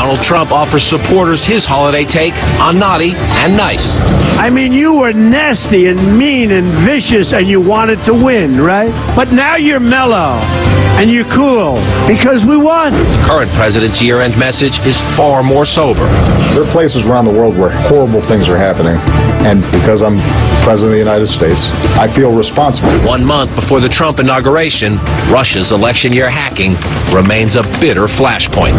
Donald Trump offers supporters his holiday take on naughty and nice. I mean, you were nasty and mean and vicious and you wanted to win, right? But now you're mellow and you're cool because we won. The current president's year-end message is far more sober. There are places around the world where horrible things are happening, and because I'm President of the United States, I feel responsible. 1 month before the Trump inauguration, Russia's election year hacking remains a bitter flashpoint.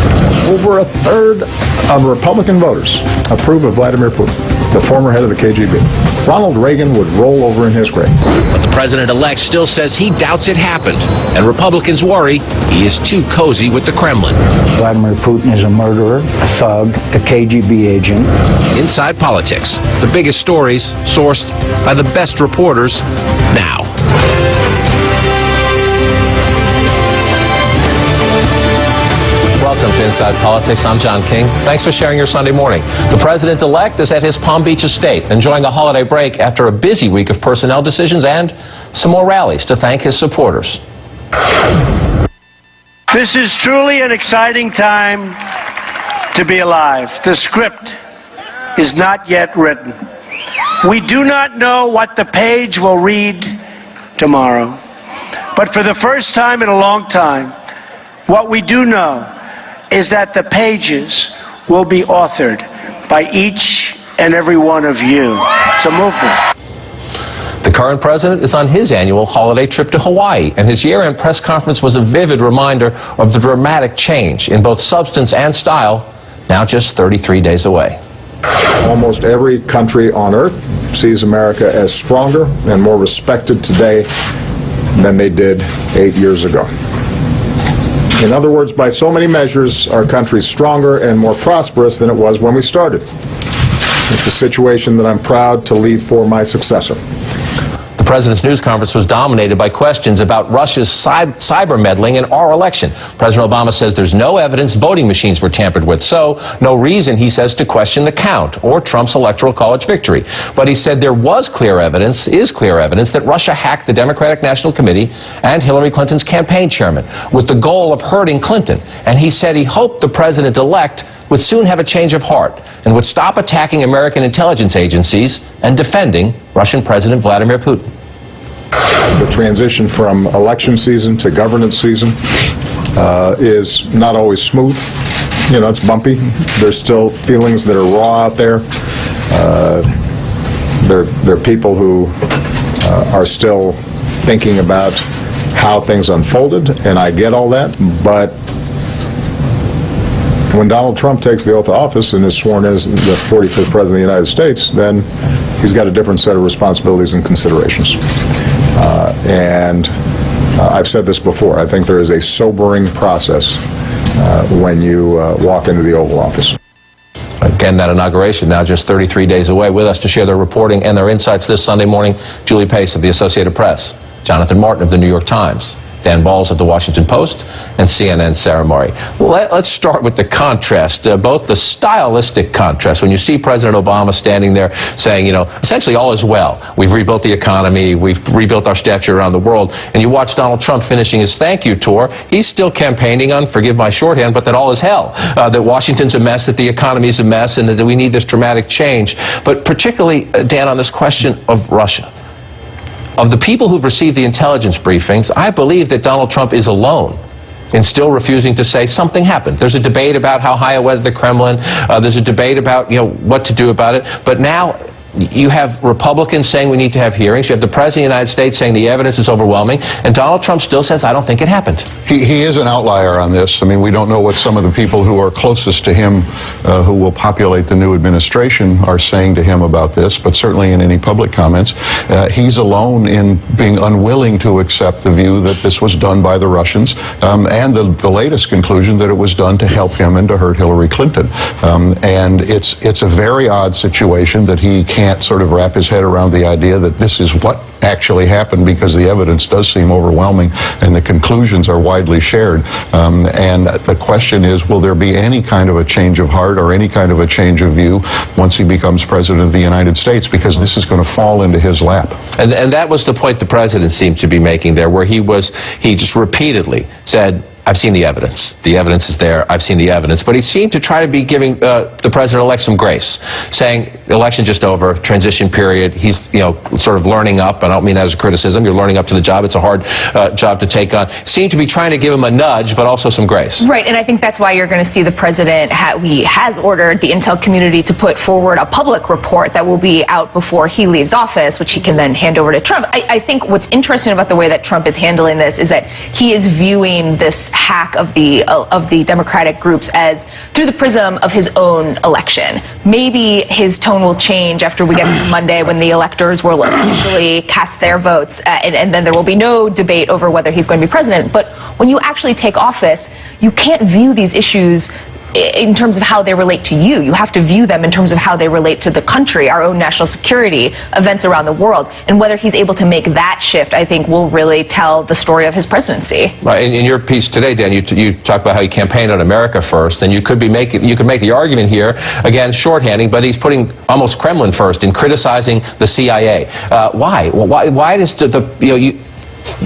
Over a third of Republican voters approve of Vladimir Putin, the former head of the KGB. Ronald Reagan would roll over in his grave. But the president-elect still says he doubts it happened, and Republicans worry he is too cozy with the Kremlin. Vladimir Putin is a murderer, a thug, a KGB agent. Inside Politics, the biggest stories sourced by the best reporters now. Welcome to Inside Politics. I'm John King. Thanks for sharing your Sunday morning. The president-elect is at his Palm Beach estate, enjoying a holiday break after a busy week of personnel decisions and some more rallies to thank his supporters. This is truly an exciting time to be alive. The script is not yet written. We do not know what the page will read tomorrow. But for the first time in a long time, what we do know is that the pages will be authored by each and every one of you. It's a movement. The current president is on his annual holiday trip to Hawaii, and his year-end press conference was a vivid reminder of the dramatic change in both substance and style, now just 33 days away. Almost every country on earth sees America as stronger and more respected today than they did 8 years ago. In other words, by so many measures, our country's stronger and more prosperous than it was when we started. It's a situation that I'm proud to leave for my successor. The president's news conference was dominated by questions about Russia's cyber meddling in our election. President Obama says there's no evidence voting machines were tampered with, so no reason, he says, to question the count or Trump's electoral college victory. But he said there is clear evidence that Russia hacked the Democratic National Committee and Hillary Clinton's campaign chairman with the goal of hurting Clinton. And he said he hoped the president-elect would soon have a change of heart and would stop attacking American intelligence agencies and defending Russian President Vladimir Putin. The transition from election season to governance season is not always smooth. You know, it's bumpy. There's still feelings that are raw out there. There are people who are still thinking about how things unfolded, and I get all that, but when Donald Trump takes the oath of office and is sworn as the 45th President of the United States, then he's got a different set of responsibilities and considerations. I've said this before, I think there is a sobering process when you walk into the Oval Office. Again, that inauguration now just 33 days away. With us to share their reporting and their insights this Sunday morning, Julie Pace of the Associated Press, Jonathan Martin of the New York Times, Dan Balls of the Washington Post, and CNN's Sarah Murray. Let's start with the contrast, both the stylistic contrast. When you see President Obama standing there saying, you know, essentially all is well. We've rebuilt the economy. We've rebuilt our stature around the world. And you watch Donald Trump finishing his thank you tour. He's still campaigning on, forgive my shorthand, but that all is hell. That Washington's a mess, that the economy's a mess, and that we need this dramatic change. But particularly, Dan, on this question of Russia. Of the people who've received the intelligence briefings, I believe that Donald Trump is alone in still refusing to say something happened. There's a debate about how high it went at the Kremlin. There's a debate about, you know, what to do about it. But now you have Republicans saying we need to have hearings. You have the President of the United States saying the evidence is overwhelming. And Donald Trump still says, I don't think it happened. He is an outlier on this. I mean, we don't know what some of the people who are closest to him, who will populate the new administration, are saying to him about this. But certainly in any public comments, he's alone in being unwilling to accept the view that this was done by the Russians, and the latest conclusion that it was done to help him and to hurt Hillary Clinton. And it's a very odd situation that he can't sort of wrap his head around the idea that this is what actually happened, because the evidence does seem overwhelming and the conclusions are widely shared. And the question is, will there be any kind of a change of heart or any kind of a change of view once he becomes President of the United States? Because this is going to fall into his lap. And that was the point the president seems to be making there, where he just repeatedly said, I've seen the evidence. The evidence is there. I've seen the evidence. But he seemed to try to be giving the president-elect some grace, saying election just over, transition period. He's, sort of learning up. And I don't mean that as a criticism. You're learning up to the job. It's a hard job to take on. Seemed to be trying to give him a nudge, but also some grace. Right, and I think that's why you're going to see the president has ordered the intel community to put forward a public report that will be out before he leaves office, which he can then hand over to Trump. I think what's interesting about the way that Trump is handling this is that he is viewing this hack of the Democratic groups as through the prism of his own election. Maybe his tone will change after we get to Monday when the electors will officially cast their votes, and then there will be no debate over whether he's going to be president. But when you actually take office, you can't view these issues in terms of how they relate to you. You have to view them in terms of how they relate to the country, our own national security, events around the world. And whether he's able to make that shift, I think, will really tell the story of his presidency. Right. In your piece today, Dan, you talk about how he campaigned on America first, and you could make the argument here, again, shorthanding, but he's putting almost Kremlin first in criticizing the CIA. Why? Well, why does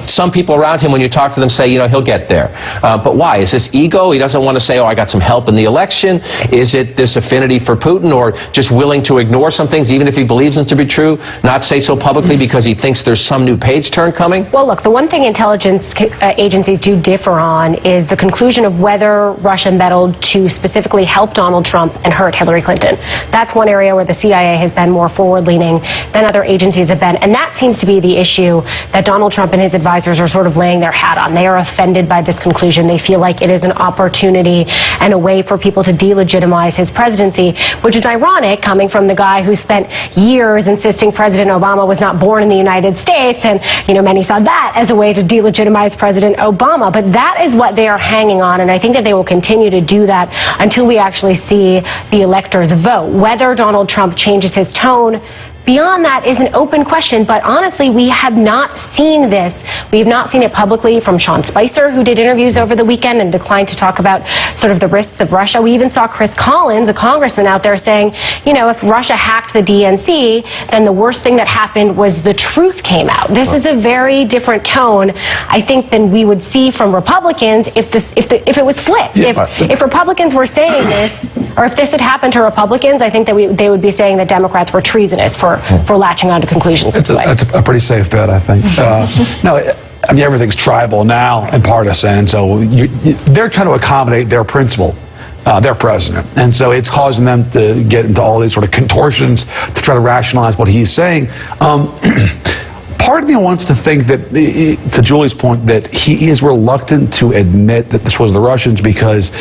some people around him, when you talk to them, say, he'll get there. But why? Is this ego? He doesn't want to say, I got some help in the election? Is it this affinity for Putin, or just willing to ignore some things, even if he believes them to be true, not say so publicly because he thinks there's some new page turn coming? Well, look, the one thing intelligence agencies do differ on is the conclusion of whether Russia meddled to specifically help Donald Trump and hurt Hillary Clinton. That's one area where the CIA has been more forward-leaning than other agencies have been. And that seems to be the issue that Donald Trump and his advisors are sort of laying their hat on. They are offended by this conclusion. They feel like it is an opportunity and a way for people to delegitimize his presidency, which is ironic coming from the guy who spent years insisting President Obama was not born in the United States. And, many saw that as a way to delegitimize President Obama. But that is what they are hanging on. And I think that they will continue to do that until we actually see the electors vote. Whether Donald Trump changes his tone beyond that is an open question, but honestly, we have not seen this. We have not seen it publicly from Sean Spicer, who did interviews over the weekend and declined to talk about sort of the risks of Russia. We even saw Chris Collins, a congressman, out there saying, if Russia hacked the DNC, then the worst thing that happened was the truth came out. This is a very different tone, I think, than we would see from Republicans if it was flipped. If Republicans were saying this, or if this had happened to Republicans, I think that they would be saying that Democrats were treasonous for latching on to conclusions this way. That's a pretty safe bet, I think. Everything's tribal now and partisan, so they're trying to accommodate their principal, their president. And so it's causing them to get into all these sort of contortions to try to rationalize what he's saying. Part of me wants to think that, to Julie's point, that he is reluctant to admit that this was the Russians because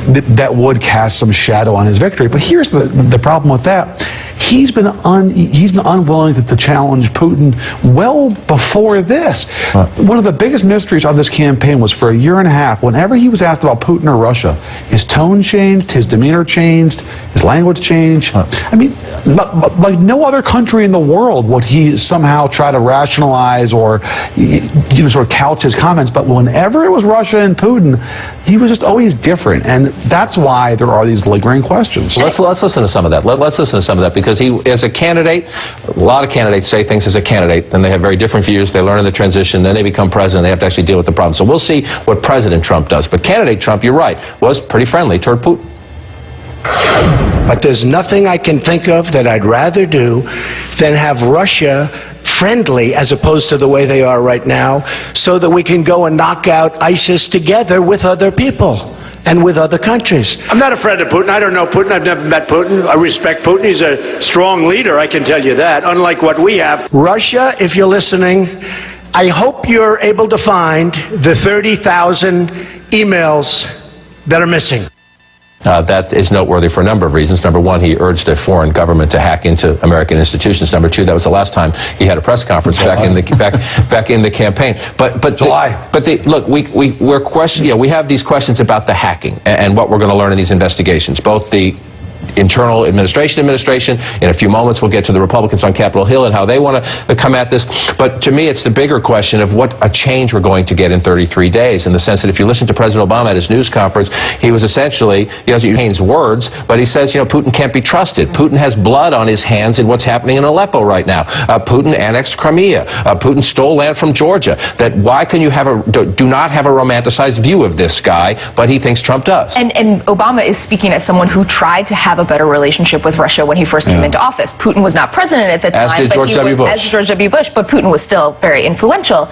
that would cast some shadow on his victory. But here's the problem with that. He's been unwilling to challenge Putin well before this. One of the biggest mysteries of this campaign was for a year and a half, whenever he was asked about Putin or Russia, his tone changed, his demeanor changed, his language changed. Like no other country in the world would he somehow try to rationalize or sort of couch his comments. But whenever it was Russia and Putin, he was just always different, and that's why there are these lingering questions. Let's listen to some of that. Let's listen to some of that, because he, as a candidate, a lot of candidates say things as a candidate, then they have very different views. They learn in the transition, then they become president. They have to actually deal with the problem. So we'll see what President Trump does. But candidate Trump, you're right, was pretty friendly toward Putin. But there's nothing I can think of that I'd rather do than have Russia friendly as opposed to the way they are right now, so that we can go and knock out ISIS together with other people and with other countries. I'm not a friend of Putin. I don't know Putin. I've never met Putin. I respect Putin. He's a strong leader, I can tell you that, unlike what we have. Russia, if you're listening, I hope you're able to find the 30,000 emails that are missing. That is noteworthy for a number of reasons. Number one, he urged a foreign government to hack into American institutions. Number two, that was the last time he had a press conference back in the campaign. But July. Look, we're questioning. We have these questions about the hacking and what we're going to learn in these investigations. Both the internal administration. In a few moments, we'll get to the Republicans on Capitol Hill and how they want to come at this. But to me, it's the bigger question of what a change we're going to get in 33 days, in the sense that if you listen to President Obama at his news conference, he was essentially, he doesn't use Haynes' words, but he says, Putin can't be trusted. Putin has blood on his hands in what's happening in Aleppo right now. Putin annexed Crimea. Putin stole land from Georgia. That why can you do not have a romanticized view of this guy, but he thinks Trump does. And Obama is speaking as someone who tried to have a better relationship with Russia when he first came into office. Putin was not president at the time. As did George W. Bush. As George W. Bush, but Putin was still very influential.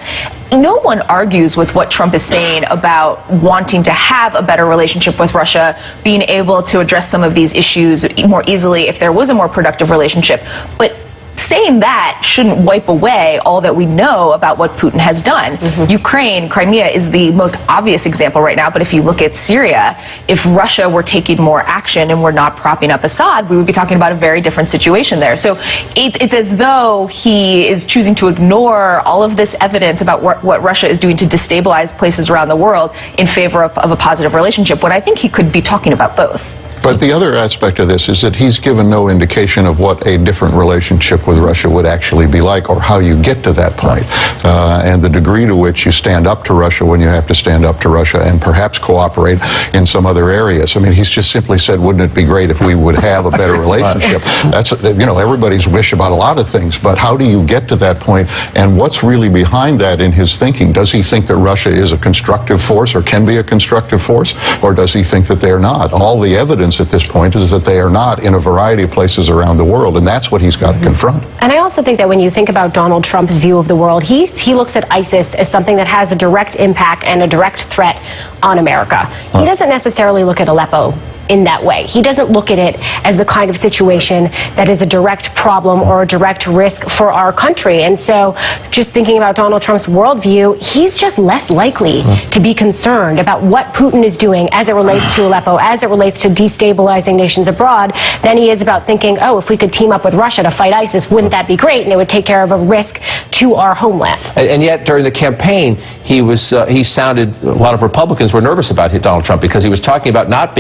No one argues with what Trump is saying about wanting to have a better relationship with Russia, being able to address some of these issues more easily if there was a more productive relationship. But saying that shouldn't wipe away all that we know about what Putin has done. Ukraine, Crimea is the most obvious example right now, but if you look at Syria, if Russia were taking more action and were not propping up Assad, we would be talking about a very different situation there. So it's as though he is choosing to ignore all of this evidence about what Russia is doing to destabilize places around the world in favor of a positive relationship, when I think he could be talking about both. But the other aspect of this is that he's given no indication of what a different relationship with Russia would actually be like, or how you get to that point, and the degree to which you stand up to Russia when you have to stand up to Russia, and perhaps cooperate in some other areas. I mean, he's just simply said, wouldn't it be great if we would have a better relationship? That's, everybody's wish about a lot of things, but how do you get to that point, and what's really behind that in his thinking? Does he think that Russia is a constructive force, or can be a constructive force, or does he think that they're not? All the evidence at this point is that they are not in a variety of places around the world, and that's what he's got to confront. And I also think that when you think about Donald Trump's view of the world, he looks at ISIS as something that has a direct impact and a direct threat on America. He doesn't necessarily look at Aleppo in that way. He doesn't look at it as the kind of situation that is a direct problem or a direct risk for our country. And so just thinking about Donald Trump's worldview, he's just less likely to be concerned about what Putin is doing as it relates to Aleppo, as it relates to destabilizing nations abroad, than he is about thinking, oh, if we could team up with Russia to fight ISIS, wouldn't that be great? And it would take care of a risk to our homeland. And yet, during the campaign, he sounded, a lot of Republicans were nervous about Donald Trump, because he was talking about not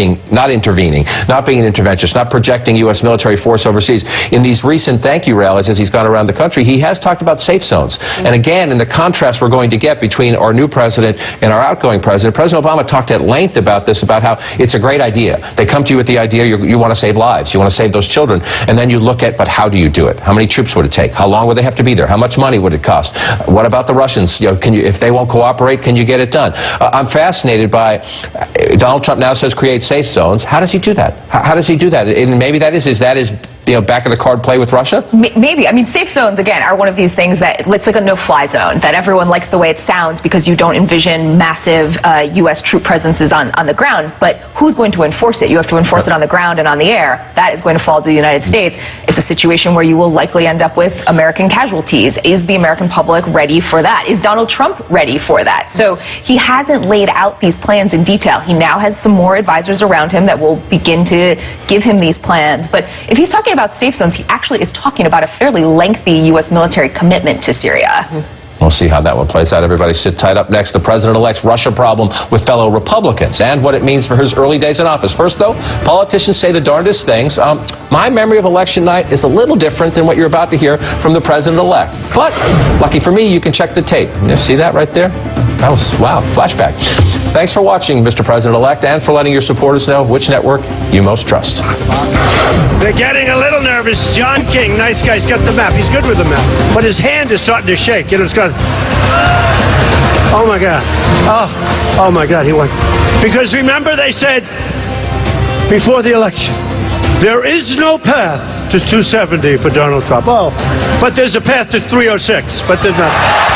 intervening, not being an interventionist, not projecting U.S. military force overseas. In these recent thank you rallies, as he's gone around the country, he has talked about safe zones. And again, in the contrast we're going to get between our new president and our outgoing president, President Obama talked at length about this, about how it's a great idea. They come to you with the idea, you want to save lives, you want to save those children, and then you look at, but how do you do it? How many troops would it take? How long would they have to be there? How much money would it cost? What about the Russians? If they won't cooperate, can you get it done? I'm fascinated by, Donald Trump now says create safe zones. How does he do that? How does he do that? And maybe that is back of the card play with Russia? Maybe. I mean, safe zones, again, are one of these things that it's like a no-fly zone, that everyone likes the way it sounds because you don't envision massive U.S. troop presences on the ground. But who's going to enforce it? You have to enforce it on the ground and on the air. That is going to fall to the United States. It's a situation where you will likely end up with American casualties. Is the American public ready for that? Is Donald Trump ready for that? So he hasn't laid out these plans in detail. He now has some more advisors around him that will begin to give him these plans. But if he's talking about safe zones, he actually is talking about a fairly lengthy U.S. military commitment to Syria. We'll see how that one plays out. Everybody sit tight. Up next, the president-elect's Russia problem with fellow Republicans and what it means for his early days in office. First, though, politicians say the darndest things. My memory of election night is a little different than what you're about to hear from the president-elect. But, lucky for me, you can check the tape. You see that right there? That was, wow, flashback. Thanks for watching, Mr. President-elect, and for letting your supporters know which network you most trust. They're getting a little nervous. John King, nice guy, he's got the map. He's good with the map. But his hand is starting to shake. It's got... Oh, my God. Oh, my God, he won. Because remember they said before the election, there is no path to 270 for Donald Trump. Oh, but there's a path to 306, but there's not.